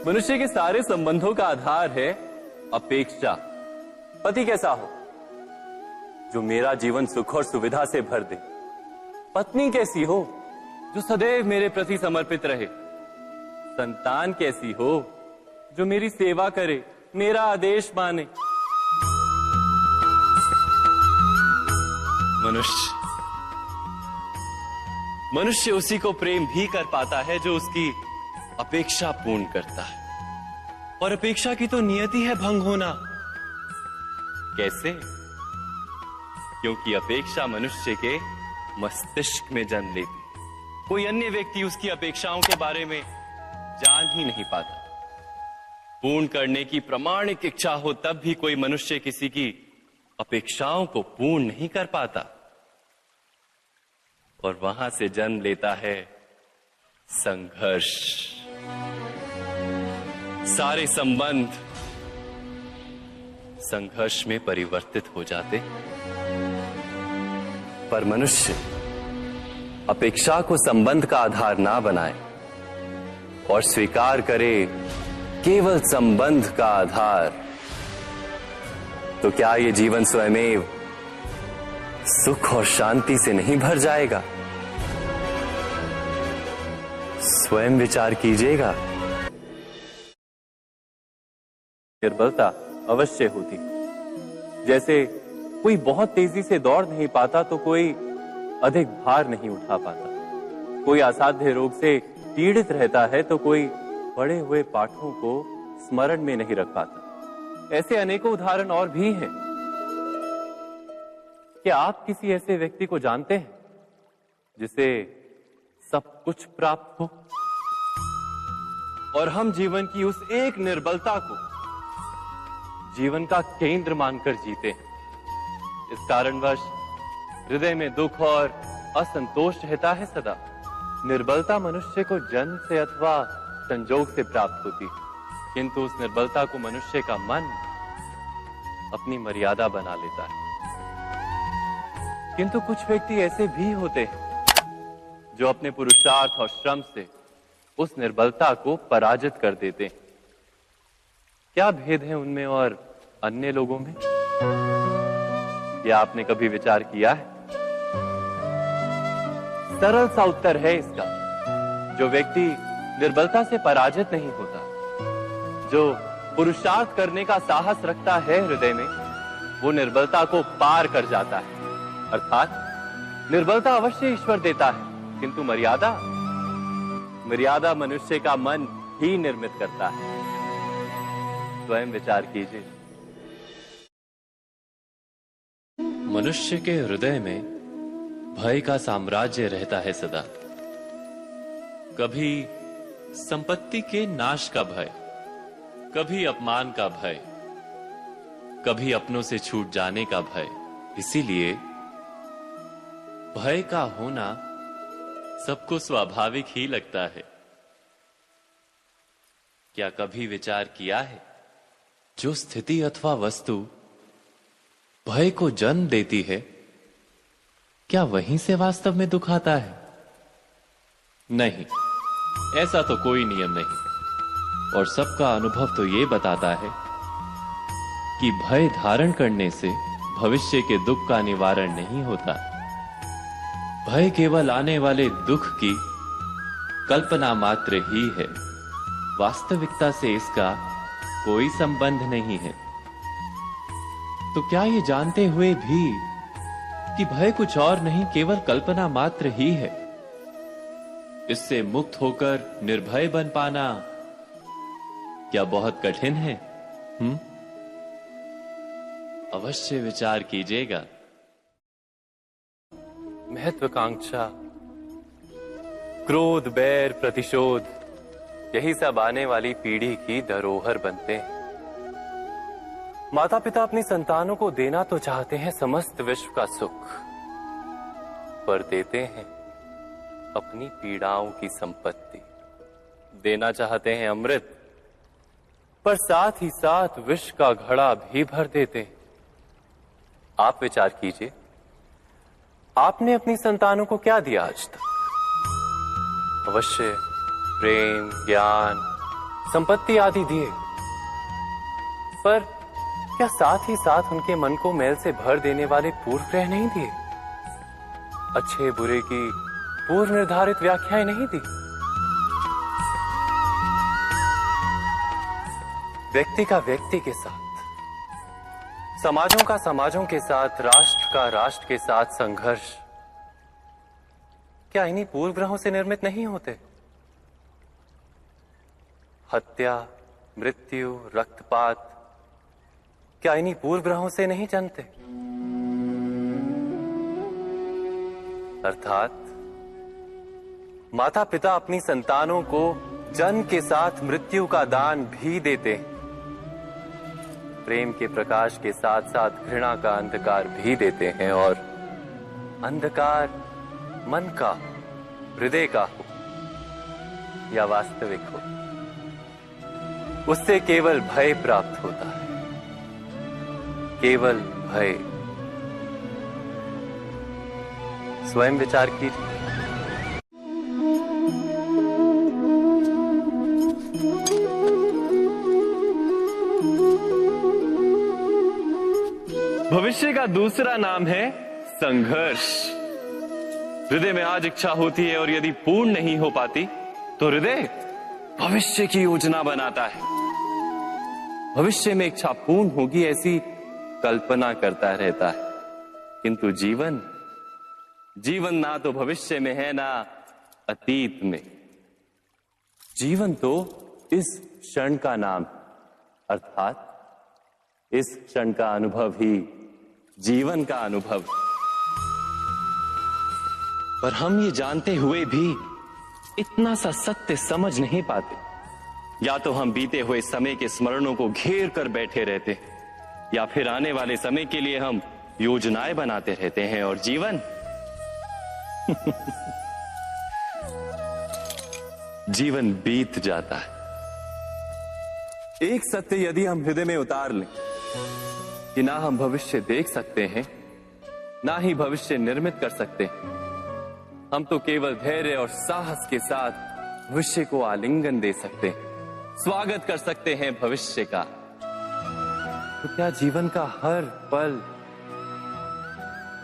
मनुष्य के सारे संबंधों का आधार है अपेक्षा। पति कैसा हो जो मेरा जीवन सुख और सुविधा से भर दे। पत्नी कैसी हो जो सदैव मेरे प्रति समर्पित रहे। संतान कैसी हो जो मेरी सेवा करे, मेरा आदेश माने। मनुष्य उसी को प्रेम भी कर पाता है जो उसकी अपेक्षा पूर्ण करता है। और अपेक्षा की तो नियति है भंग होना। कैसे? क्योंकि अपेक्षा मनुष्य के मस्तिष्क में जन्म लेती है। कोई अन्य व्यक्ति उसकी अपेक्षाओं के बारे में जान ही नहीं पाता। पूर्ण करने की प्रामाणिक इच्छा हो तब भी कोई मनुष्य किसी की अपेक्षाओं को पूर्ण नहीं कर पाता। और वहां से जन्म लेता है संघर्ष। सारे संबंध संघर्ष में परिवर्तित हो जाते। पर मनुष्य अपेक्षा को संबंध का आधार ना बनाए और स्वीकार करे केवल संबंध का आधार, तो क्या ये जीवन स्वयमेव सुख और शांति से नहीं भर जाएगा? स्वयं विचार कीजिएगा। निर्बलता अवश्य होती। जैसे कोई बहुत तेजी से दौड़ नहीं पाता तो कोई अधिक भार नहीं उठा पाता। कोई असाध्य रोग से पीड़ित रहता है तो कोई पढ़े हुए पाठों को स्मरण में नहीं रख पाता। ऐसे अनेकों उदाहरण और भी हैं। क्या आप किसी ऐसे व्यक्ति को जानते हैं जिसे सब कुछ प्राप्त हो और हम जीवन की उस एक निर्बलता को जीवन का केंद्र मानकर जीते हैं? इस कारणवश हृदय में दुख और असंतोष रहता है सदा। निर्बलता मनुष्य को जन्म से अथवा संजोग से प्राप्त होती है, किंतु उस निर्बलता को मनुष्य का मन अपनी मर्यादा बना लेता है। किंतु कुछ व्यक्ति ऐसे भी होते हैं जो अपने पुरुषार्थ और श्रम से उस निर्बलता को पराजित कर देते हैं। क्या भेद है उनमें और अन्य लोगों में? क्या आपने कभी विचार किया है? सरल सा उत्तर है इसका। जो व्यक्ति निर्बलता से पराजित नहीं होता, जो पुरुषार्थ करने का साहस रखता है हृदय में, वो निर्बलता को पार कर जाता है। अर्थात निर्बलता अवश्य ईश्वर देता है, किंतु मर्यादा मनुष्य का मन ही निर्मित करता है। स्वयं विचार कीजिए। मनुष्य के हृदय में भय का साम्राज्य रहता है सदा। कभी संपत्ति के नाश का भय, कभी अपमान का भय, कभी अपनों से छूट जाने का भय। इसीलिए भय का होना सबको स्वाभाविक ही लगता है। क्या कभी विचार किया है, जो स्थिति अथवा वस्तु भय को जन्म देती है, क्या वहीं से वास्तव में दुख आता है? नहीं, ऐसा तो कोई नियम नहीं। और सबका अनुभव तो ये बताता है कि भय धारण करने से भविष्य के दुख का निवारण नहीं होता। भय केवल आने वाले दुख की कल्पना मात्र ही है। वास्तविकता से इसका कोई संबंध नहीं है। तो क्या ये जानते हुए भी कि भय कुछ और नहीं, केवल कल्पना मात्र ही है, इससे मुक्त होकर निर्भय बन पाना क्या बहुत कठिन है? अवश्य विचार कीजिएगा। महत्वाकांक्षा, क्रोध, बैर, प्रतिशोध, यही सब आने वाली पीढ़ी की धरोहर बनते हैं। माता पिता अपनी संतानों को देना तो चाहते हैं समस्त विश्व का सुख, पर देते हैं अपनी पीड़ाओं की संपत्ति। देना चाहते हैं अमृत, पर साथ ही साथ विष का घड़ा भी भर देते हैं। आप विचार कीजिए, आपने अपनी संतानों को क्या दिया आज तक? अवश्य प्रेम, ज्ञान, संपत्ति आदि दिए, पर क्या साथ ही साथ उनके मन को मैल से भर देने वाले पूर्व ग्रह नहीं दिए? अच्छे बुरे की पूर्व निर्धारित व्याख्याएं नहीं दी? व्यक्ति का व्यक्ति के साथ, समाजों का समाजों के साथ, राष्ट्र का राष्ट्र के साथ संघर्ष क्या इन्हीं पूर्व ग्रहों से निर्मित नहीं होते? हत्या, मृत्यु, रक्तपात क्या इन्हीं पूर्व ग्रहों से नहीं जन्मते? अर्थात माता पिता अपनी संतानों को जन्म के साथ मृत्यु का दान भी देते हैं। प्रेम के प्रकाश के साथ साथ घृणा का अंधकार भी देते हैं, और अंधकार मन का, हृदय का हो या वास्तविक हो, उससे केवल भय प्राप्त होता है, केवल भय। स्वयं विचार कीजिए। भविष्य का दूसरा नाम है संघर्ष। हृदय में आज इच्छा होती है और यदि पूर्ण नहीं हो पाती तो हृदय भविष्य की योजना बनाता है। भविष्य में इच्छा पूर्ण होगी ऐसी कल्पना करता रहता है, किंतु जीवन ना तो भविष्य में है ना अतीत में। जीवन तो इस क्षण का नाम, अर्थात इस क्षण का अनुभव ही जीवन का अनुभव। पर हम ये जानते हुए भी इतना सा सत्य समझ नहीं पाते। या तो हम बीते हुए समय के स्मरणों को घेर कर बैठे रहते, या फिर आने वाले समय के लिए हम योजनाएं बनाते रहते हैं, और जीवन जीवन बीत जाता है। एक सत्य यदि हम हृदय में उतार लें कि ना हम भविष्य देख सकते हैं, ना ही भविष्य निर्मित कर सकते हैं, हम तो केवल धैर्य और साहस के साथ भविष्य को आलिंगन दे सकते हैं, स्वागत कर सकते हैं भविष्य का। तो क्या जीवन का हर पल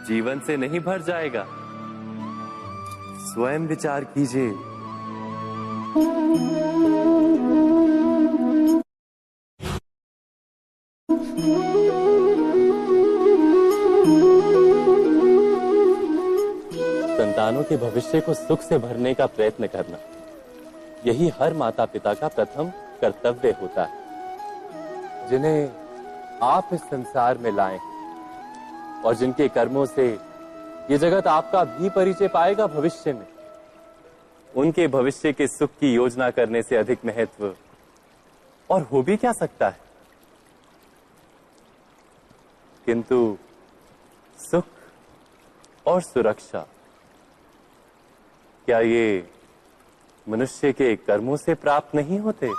जीवन से नहीं भर जाएगा? स्वयं विचार कीजिए। संतानों के भविष्य को सुख से भरने का प्रयत्न करना, यही हर माता पिता का प्रथम कर्तव्य होता है, जिन्हें आप इस संसार में लाए और जिनके कर्मों से ये जगत आपका भी परिचय पाएगा भविष्य में। उनके भविष्य के सुख की योजना करने से अधिक महत्व और हो भी क्या सकता है? किंतु सुख और सुरक्षा, क्या ये मनुष्य के कर्मों से प्राप्त नहीं होते?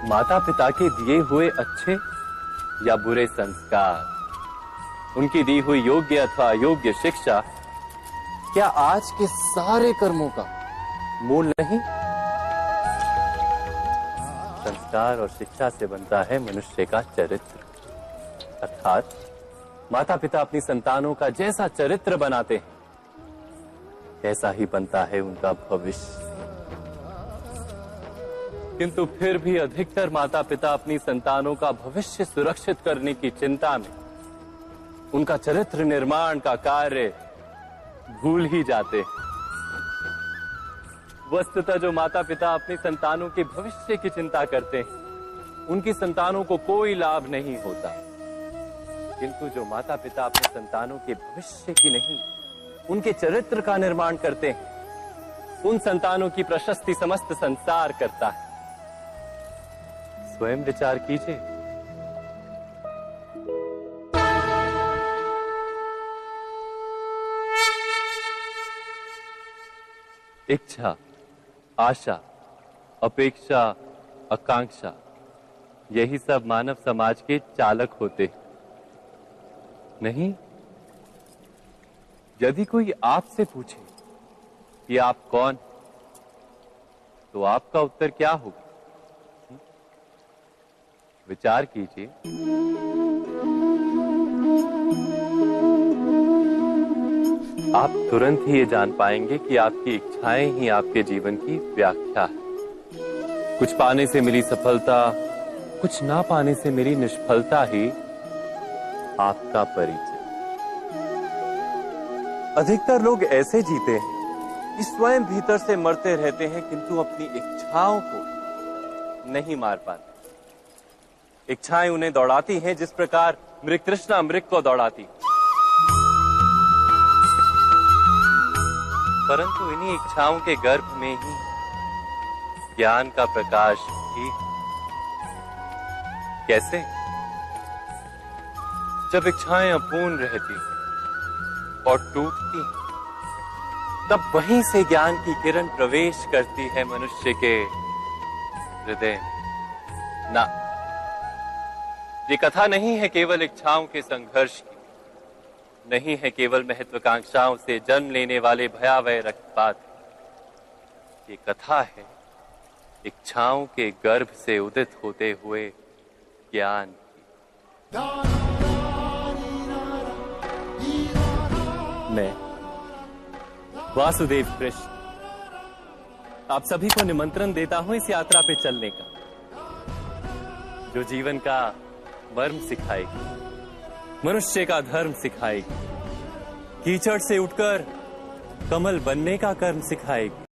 माता पिता के दिए हुए अच्छे या बुरे संस्कार, उनकी दी हुई योग्य अथवा अयोग्य शिक्षा, क्या आज के सारे कर्मों का मूल नहीं? संस्कार और शिक्षा से बनता है मनुष्य का चरित्र। अर्थात माता पिता अपनी संतानों का जैसा चरित्र बनाते हैं, ऐसा ही बनता है उनका भविष्य। किंतु फिर भी अधिकतर माता पिता अपनी संतानों का भविष्य सुरक्षित करने की चिंता में उनका चरित्र निर्माण का कार्य भूल ही जाते हैं। वस्तुतः जो माता पिता अपनी संतानों के भविष्य की चिंता करते हैं, उनकी संतानों को कोई लाभ नहीं होता। किंतु जो माता पिता अपने संतानों के भविष्य की नहीं, उनके चरित्र का निर्माण करते हैं, उन संतानों की प्रशस्ति समस्त संसार करता है। स्वयं विचार कीजिए। इच्छा, आशा, अपेक्षा, आकांक्षा, यही सब मानव समाज के चालक होते हैं। नहीं, यदि कोई आपसे पूछे कि आप कौन, तो आपका उत्तर क्या होगा? विचार कीजिए। आप तुरंत ही ये जान पाएंगे कि आपकी इच्छाएं ही आपके जीवन की व्याख्या है। कुछ पाने से मिली सफलता, कुछ ना पाने से मिली निष्फलता ही आपका परिचय। अधिकतर लोग ऐसे जीते हैं कि स्वयं भीतर से मरते रहते हैं, किंतु अपनी इच्छाओं को नहीं मार पाते। इच्छाएं उन्हें दौड़ाती हैं जिस प्रकार मृग तृष्णा मृग को दौड़ाती। परंतु इन्हीं इच्छाओं के गर्भ में ही ज्ञान का प्रकाश भी। कैसे? जब इच्छाएं अपूर्ण रहती और टूटती, तब वहीं से ज्ञान की किरण प्रवेश करती है मनुष्य के हृदय में। ना, ये कथा नहीं है केवल इच्छाओं के संघर्ष की, नहीं है केवल महत्वाकांक्षाओं से जन्म लेने वाले भयावह रक्तपात। ये कथा है इच्छाओं के गर्भ से उदित होते हुए ज्ञान की। मैं वासुदेव कृष्ण आप सभी को निमंत्रण देता हूं इस यात्रा पे चलने का, जो जीवन का मर्म सिखाएगी, मनुष्य का धर्म सिखाएगी, कीचड़ से उठकर कमल बनने का कर्म सिखाएगी।